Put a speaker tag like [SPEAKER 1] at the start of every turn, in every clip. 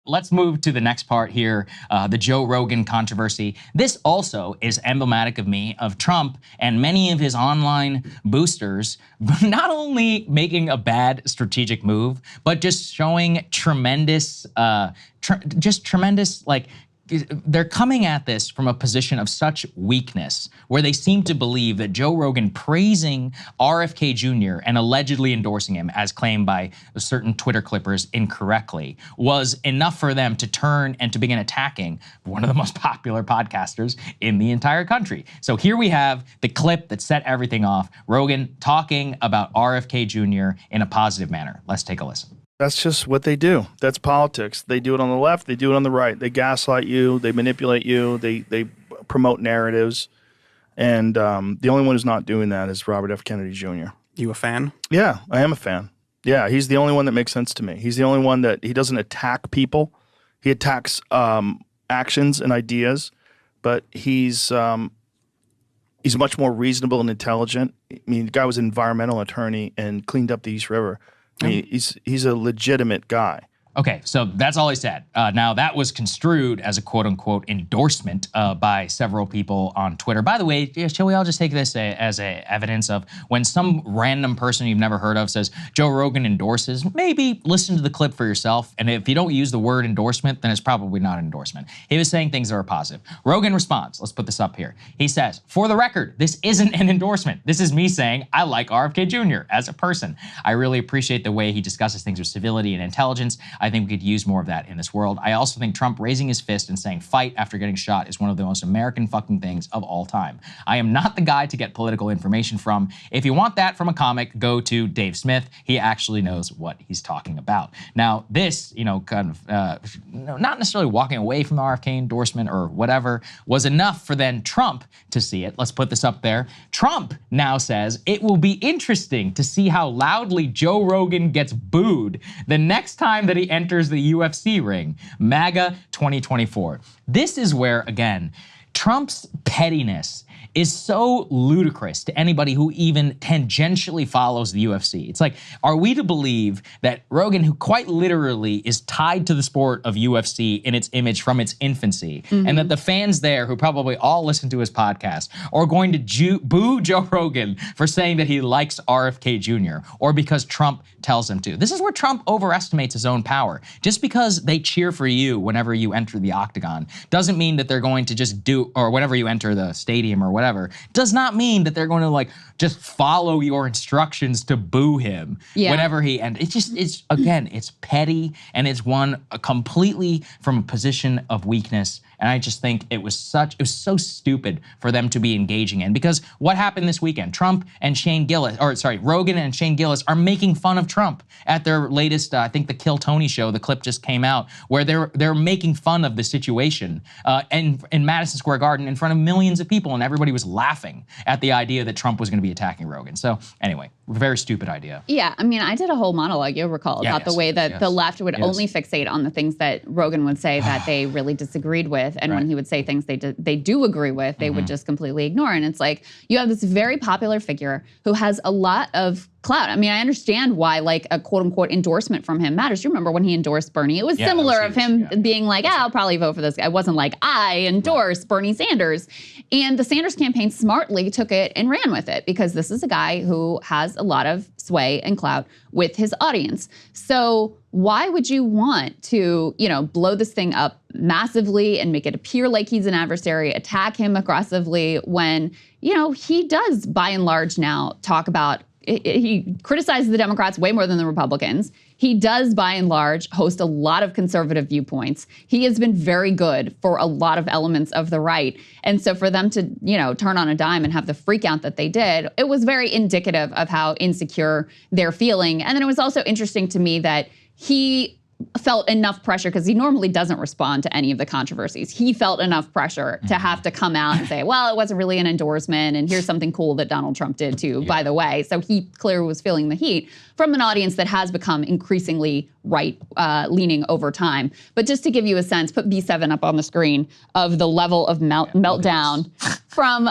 [SPEAKER 1] let's move to the next part here, the Joe Rogan controversy. This also is emblematic of Trump and many of his online boosters not only making a bad strategic move, but just showing tremendous, like, they're coming at this from a position of such weakness, where they seem to believe that Joe Rogan praising RFK Jr. and allegedly endorsing him, as claimed by certain Twitter clippers incorrectly, was enough for them to turn and to begin attacking one of the most popular podcasters in the entire country. So here we have the clip that set everything off, Rogan talking about RFK Jr. in a positive manner. Let's take a listen.
[SPEAKER 2] That's just what they do. That's politics. They do it on the left. They do it on the right. They gaslight you. They manipulate you. They promote narratives. And the only one who's not doing that is Robert F. Kennedy Jr.
[SPEAKER 3] You a fan?
[SPEAKER 2] Yeah, I am a fan. Yeah, he's the only one that makes sense to me. He's the only one that he doesn't attack people. He attacks actions and ideas, but he's much more reasonable and intelligent. I mean, the guy was an environmental attorney and cleaned up the East River. I mean, he's a legitimate guy.
[SPEAKER 1] Okay, so that's all he said. Now, that was construed as a quote-unquote endorsement by several people on Twitter. By the way, shall we all just take this as evidence of when some random person you've never heard of says, Joe Rogan endorses, maybe listen to the clip for yourself, and if you don't use the word endorsement, then it's probably not an endorsement. He was saying things that are positive. Rogan responds, let's put this up here. He says, for the record, this isn't an endorsement. This is me saying I like RFK Jr. as a person. I really appreciate the way he discusses things with civility and intelligence. I think we could use more of that in this world. I also think Trump raising his fist and saying fight after getting shot is one of the most American fucking things of all time. I am not the guy to get political information from. If you want that from a comic, go to Dave Smith. He actually knows what he's talking about. Now, this, kind of, not necessarily walking away from the RFK endorsement or whatever, was enough for then Trump to see it. Let's put this up there. Trump now says it will be interesting to see how loudly Joe Rogan gets booed the next time that he enters the UFC ring, MAGA 2024. This is where, again, Trump's pettiness is so ludicrous to anybody who even tangentially follows the UFC. It's like, are we to believe that Rogan, who quite literally is tied to the sport of UFC in its image from its infancy, and that the fans there who probably all listen to his podcast are going to boo Joe Rogan for saying that he likes RFK Jr. or because Trump tells him to. This is where Trump overestimates his own power. Just because they cheer for you whenever you enter the octagon doesn't mean that they're going to just do, or whenever you enter the stadium or whatever, does not mean that they're going to like just follow your instructions to boo him whenever he, and it's again, it's petty and it's one completely from a position of weakness. And I just think it was so stupid for them to be engaging in, because what happened this weekend? Rogan and Shane Gillis are making fun of Trump at their latest, I think the Kill Tony show, the clip just came out, where they're making fun of the situation in Madison Square Garden in front of millions of people, and everybody was laughing at the idea that Trump was gonna be attacking Rogan. So anyway, very stupid idea.
[SPEAKER 4] Yeah, I mean, I did a whole monologue, you'll recall, about the way that the left would only fixate on the things that Rogan would say that they really disagreed with. And when he would say things they do agree with, they would just completely ignore. And it's like, you have this very popular figure who has a lot of clout. I mean, I understand why like a quote unquote endorsement from him matters. You remember when he endorsed Bernie? It was similar of him being like, I'll probably vote for this guy. It wasn't like, I endorse Bernie Sanders. And the Sanders campaign smartly took it and ran with it, because this is a guy who has a lot of sway and clout with his audience. So why would you want to, blow this thing up massively and make it appear like he's an adversary, attack him aggressively when, he does by and large now talk about, he criticizes the Democrats way more than the Republicans. He does, by and large, host a lot of conservative viewpoints. He has been very good for a lot of elements of the right. And so for them to, turn on a dime and have the freak out that they did, it was very indicative of how insecure they're feeling. And then it was also interesting to me that he felt enough pressure, because he normally doesn't respond to any of the controversies. He felt enough pressure to have to come out and say, well, it wasn't really an endorsement, and here's something cool that Donald Trump did too, by the way. So he clearly was feeling the heat from an audience that has become increasingly right-leaning over time. But just to give you a sense, put B7 up on the screen of the level of meltdown from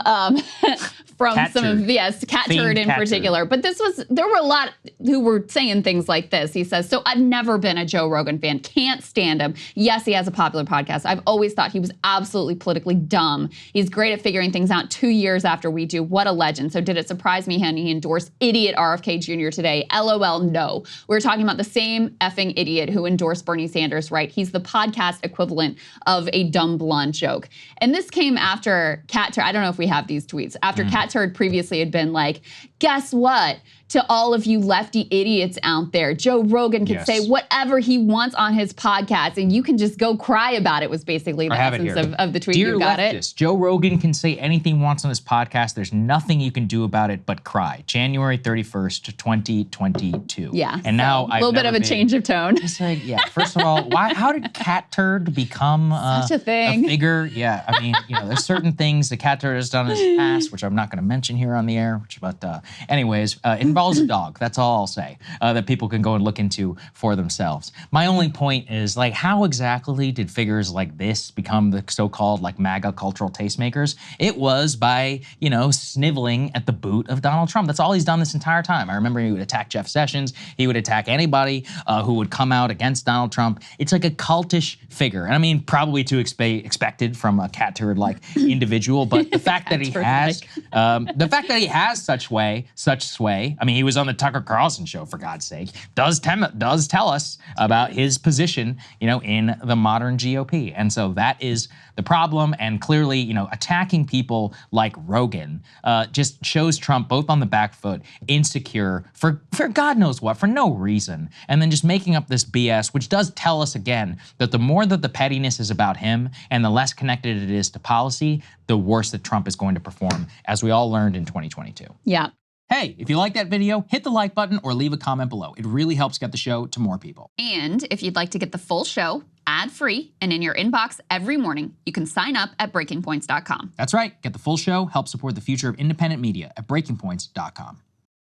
[SPEAKER 1] Cat
[SPEAKER 4] some of
[SPEAKER 1] turd.
[SPEAKER 4] yes, cat
[SPEAKER 1] Themed
[SPEAKER 4] turd in
[SPEAKER 1] cat turd.
[SPEAKER 4] particular. But there were a lot who were saying things like this. He says, so I've never been a Joe Rogan fan, can't stand him. Yes, he has a popular podcast. I've always thought he was absolutely politically dumb. He's great at figuring things out 2 years after we do. What a legend. So did it surprise me when he endorsed idiot RFK Jr. today? LOL, no. We're talking about the same effing idiot who endorsed Bernie Sanders, right? He's the podcast equivalent of a dumb blonde joke. And this came after Cat Turd. I don't know if we have these tweets. After Cat Turd previously had been like, guess what? To all of you lefty idiots out there, Joe Rogan can say whatever he wants on his podcast, and you can just go cry about it, was basically the essence of the tweet.
[SPEAKER 1] Dear
[SPEAKER 4] You got
[SPEAKER 1] leftist,
[SPEAKER 4] it?
[SPEAKER 1] Joe Rogan can say anything he wants on his podcast. There's nothing you can do about it but cry. January 31st, 2022.
[SPEAKER 4] Yeah.
[SPEAKER 1] And now
[SPEAKER 4] a little bit of a change of tone.
[SPEAKER 1] It's like, yeah, first of all, how did Cat Turd become
[SPEAKER 4] Such a thing.
[SPEAKER 1] a figure? Yeah, I mean, there's certain things that Cat Turd has done in his past, which I'm not going to mention here on the air, but anyways, it involves a dog. That's all I'll say, that people can go and look into for themselves. My only point is, like, how exactly did figures like this become the so-called, like, MAGA cultural tastemakers? It was by, sniveling at the boot of Donald Trump. That's all he's done this entire time. I remember he would attack Jeff Sessions. He would attack anybody who would come out against Donald Trump. It's like a cultish figure. And I mean, probably to expected from a cat turd-like individual, but the fact that he has such sway, I mean, he was on the Tucker Carlson show, for God's sake, does tell us about his position, in the modern GOP. And so that is the problem. And clearly, attacking people like Rogan just shows Trump both on the back foot, insecure for God knows what, for no reason. And then just making up this BS, which does tell us again that the more that the pettiness is about him and the less connected it is to policy, the worse that Trump is going to perform, as we all learned in 2022.
[SPEAKER 4] Yeah.
[SPEAKER 1] Hey, if you like that video, hit the like button or leave a comment below. It really helps get the show to more people.
[SPEAKER 4] And if you'd like to get the full show ad-free and in your inbox every morning, you can sign up at breakingpoints.com.
[SPEAKER 1] That's right. Get the full show, help support the future of independent media at breakingpoints.com.